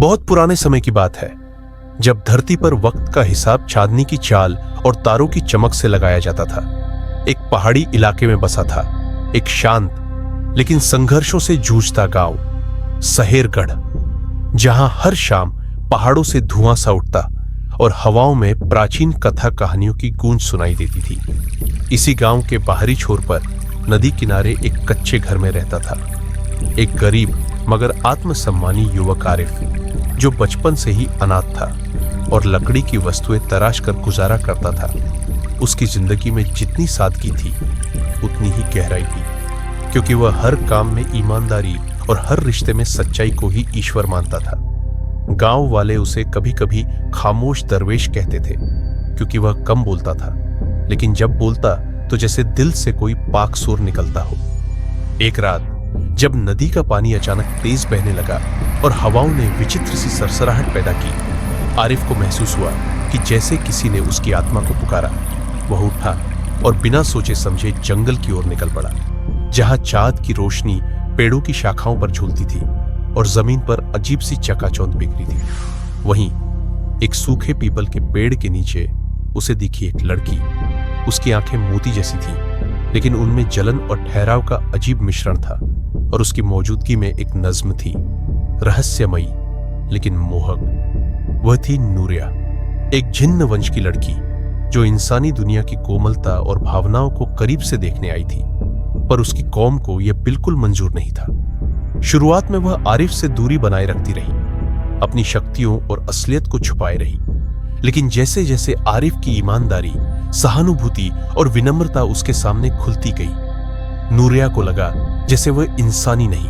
बहुत पुराने समय की बात है, जब धरती पर वक्त का हिसाब चांदनी की चाल और तारों की चमक से लगाया जाता था। एक पहाड़ी इलाके में बसा था एक शांत लेकिन संघर्षों से जूझता गांव, सहेरगढ़, जहां हर शाम पहाड़ों से धुआं सा उठता और हवाओं में प्राचीन कथा कहानियों की गूंज सुनाई देती थी। इसी गांव के बाहरी छोर पर नदी किनारे एक कच्चे घर में रहता था एक गरीब मगर आत्मसम्मानी युवक आरिफ, जो बचपन से ही अनाथ था और लकड़ी की वस्तुएं तराश कर गुजारा करता था। उसकी जिंदगी में जितनी सादगी थी उतनी ही गहराई थी, क्योंकि वह हर काम में ईमानदारी और हर रिश्ते में सच्चाई को ही ईश्वर मानता था। गांव वाले उसे कभी कभी खामोश दरवेश कहते थे, क्योंकि वह कम बोलता था, लेकिन जब बोलता तो जैसे दिल से कोई पाक सुर निकलता हो। एक रात जब नदी का पानी अचानक तेज बहने लगा और हवाओं ने विचित्र सी सरसराहट पैदा की, आरिफ को महसूस हुआ कि जैसे किसी ने उसकी आत्मा को पुकारा। वह उठा और बिना सोचे समझे जंगल की ओर निकल पड़ा, जहां चांद की रोशनी पेड़ों की शाखाओं पर झूलती थी और जमीन पर अजीब सी चकाचौंध बिखरी थी। वहीं एक सूखे पीपल के पेड़ के नीचे उसे दिखी एक लड़की। उसकी आंखें मोती जैसी थी, लेकिन उनमें जलन और ठहराव का अजीब मिश्रण था, और उसकी मौजूदगी में एक नज्म थी, रहस्यमयी लेकिन मोहक। वह थी नूरिया, एक जिन्न वंश की लड़की जो इंसानी दुनिया की कोमलता और भावनाओं को करीब से देखने आई थी, पर उसकी कौम को यह बिल्कुल मंजूर नहीं था। शुरुआत में वह आरिफ से दूरी बनाए रखती रही, अपनी शक्तियों और असलियत को छुपाए रही, लेकिन जैसे जैसे आरिफ की ईमानदारी, सहानुभूति और विनम्रता उसके सामने खुलती गई, नूरिया को लगा जैसे वह इंसानी नहीं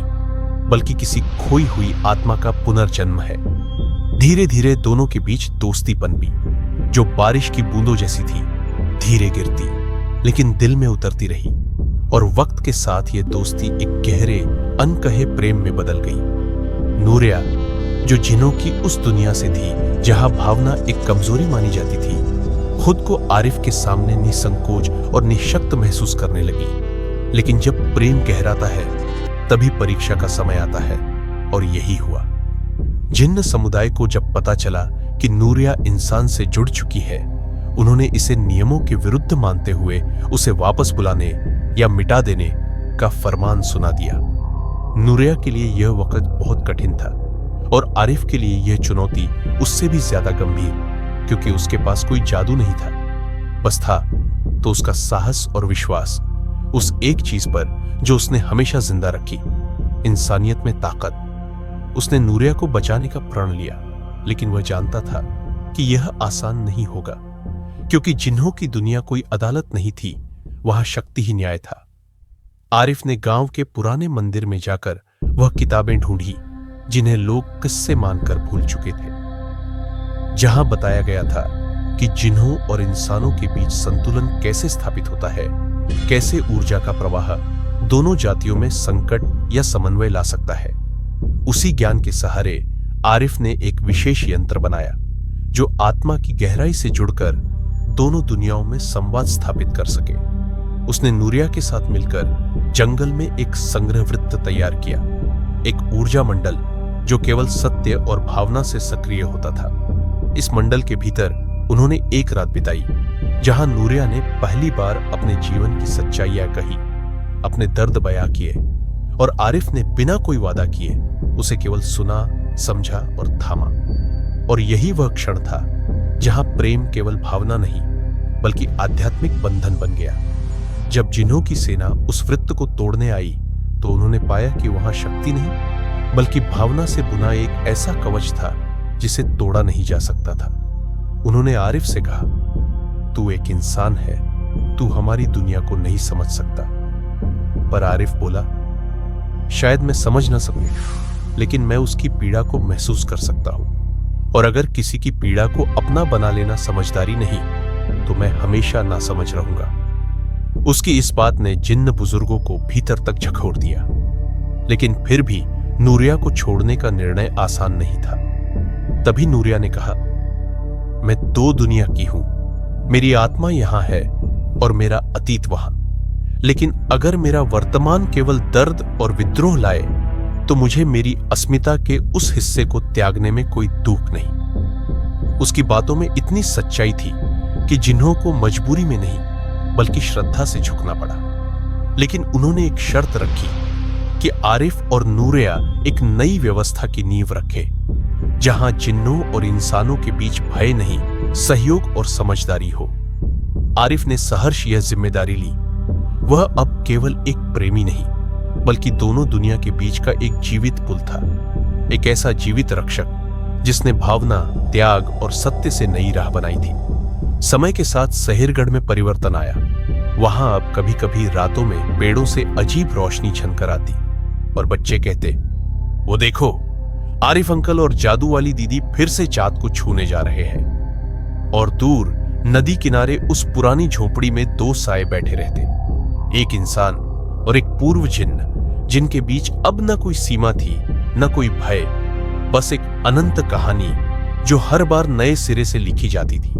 बल्कि किसी खोई हुई आत्मा का पुनर्जन्म है। धीरे धीरे दोनों के बीच दोस्ती पनपी, जो बारिश की बूंदों जैसी थी, धीरे गिरती लेकिन दिल में उतरती रही, और वक्त के साथ यह दोस्ती एक गहरे अनकहे प्रेम में बदल गई। नूरिया, जो जिन्हों की उस दुनिया से थी जहां भावना एक कमजोरी मानी जाती थी, खुद को आरिफ के सामने निसंकोच और निशक्त महसूस करने लगी। लेकिन जब प्रेम गहराता है तभी परीक्षा का समय आता है, और यही हुआ। जिन्न समुदाय को जब पता चला कि नूरिया इंसान से जुड़ चुकी है, उन्होंने इसे नियमों के विरुद्ध मानते हुए उसे वापस बुलाने या मिटा देने का फरमान सुना दिया। नूरिया के लिए यह वक्त बहुत कठिन था, और आरिफ के लिए यह चुनौती उससे भी ज्यादा गंभीर, क्योंकि उसके पास कोई जादू नहीं था, बस था तो उसका साहस और विश्वास उस एक चीज पर जो उसने हमेशा जिंदा रखी, इंसानियत में ताकत। उसने नूरिया को बचाने का प्रण लिया, लेकिन वह जानता था कि यह आसान नहीं होगा, क्योंकि जिन्हों की दुनिया कोई अदालत नहीं थी, वहां शक्ति ही न्याय था। आरिफ ने गांव के पुराने मंदिर में जाकर वह किताबें ढूंढी जिन्हें लोग किस्से मानकर भूल चुके थे, जहां बताया गया था कि जिन्हों और इंसानों के बीच संतुलन कैसे स्थापित होता है, कैसे ऊर्जा का प्रवाह दोनों जातियों में संकट या समन्वय ला सकता है। उसी ज्ञान के सहारे आरिफ ने एक विशेष यंत्र बनाया, जो आत्मा की गहराई से जुड़कर दोनों दुनियाओं में संवाद स्थापित कर सके। उसने नूरिया के साथ मिलकर जंगल में एक संग्रह वृत्त तैयार किया, एक ऊर्जा मंडल जो केवल सत्य और भावना से सक्रिय होता था। इस मंडल के भीतर उन्होंने एक रात बिताई, जहां नूरिया ने पहली बार अपने जीवन की सच्चाइयां कही, अपने दर्द बयां किए, और आरिफ ने बिना कोई वादा किए उसे केवल सुना, समझा और थामा। और यही वह क्षण था जहां प्रेम केवल भावना नहीं बल्कि आध्यात्मिक बंधन बन गया। जब जिन्हों की सेना उस वृत्त को तोड़ने आई, तो उन्होंने पाया कि वहां शक्ति नहीं बल्कि भावना से बुना एक ऐसा कवच था जिसे तोड़ा नहीं जा सकता था। उन्होंने आरिफ से कहा, तू एक इंसान है, तू हमारी दुनिया को नहीं समझ सकता। पर आरिफ बोला, शायद मैं समझ ना सकूं, लेकिन मैं उसकी पीड़ा को महसूस कर सकता हूं, और अगर किसी की पीड़ा को अपना बना लेना समझदारी नहीं, तो मैं हमेशा ना समझ रहूंगा। उसकी इस बात ने जिन्न बुजुर्गों को भीतर तक झकोर दिया, लेकिन फिर भी नूरिया को छोड़ने का निर्णय आसान नहीं था। तभी नूरिया ने कहा, मैं दो दुनिया की हूं, मेरी आत्मा यहां है और मेरा अतीत वहां। लेकिन अगर मेरा वर्तमान केवल दर्द और विद्रोह लाए, तो मुझे मेरी अस्मिता के उस हिस्से को त्यागने में कोई दुख नहीं। उसकी बातों में इतनी सच्चाई थी कि जिन्हों को मजबूरी में नहीं बल्कि श्रद्धा से झुकना पड़ा। लेकिन उन्होंने एक शर्त रखी कि आरिफ और नूरिया एक नई व्यवस्था की नींव रखे, जहां जिन्नों और इंसानों के बीच भय नहीं, सहयोग और समझदारी हो। आरिफ ने सहर्ष यह जिम्मेदारी ली। वह अब केवल एक प्रेमी नहीं बल्कि दोनों दुनिया के बीच का एक जीवित पुल था, एक ऐसा जीवित रक्षक जिसने भावना, त्याग और सत्य से नई राह बनाई थी। समय के साथ सहेरगढ़ में परिवर्तन आया। वहां अब कभी कभी रातों में पेड़ों से अजीब रोशनी छनकर आती और बच्चे कहते, वो देखो, आरिफ अंकल और जादू वाली दीदी फिर से चाँद को छूने जा रहे हैं। और दूर नदी किनारे उस पुरानी झोपड़ी में दो साए बैठे रहते, एक इंसान और एक पूर्व जिन्न, जिनके बीच अब न कोई सीमा थी न कोई भय, बस एक अनंत कहानी जो हर बार नए सिरे से लिखी जाती थी।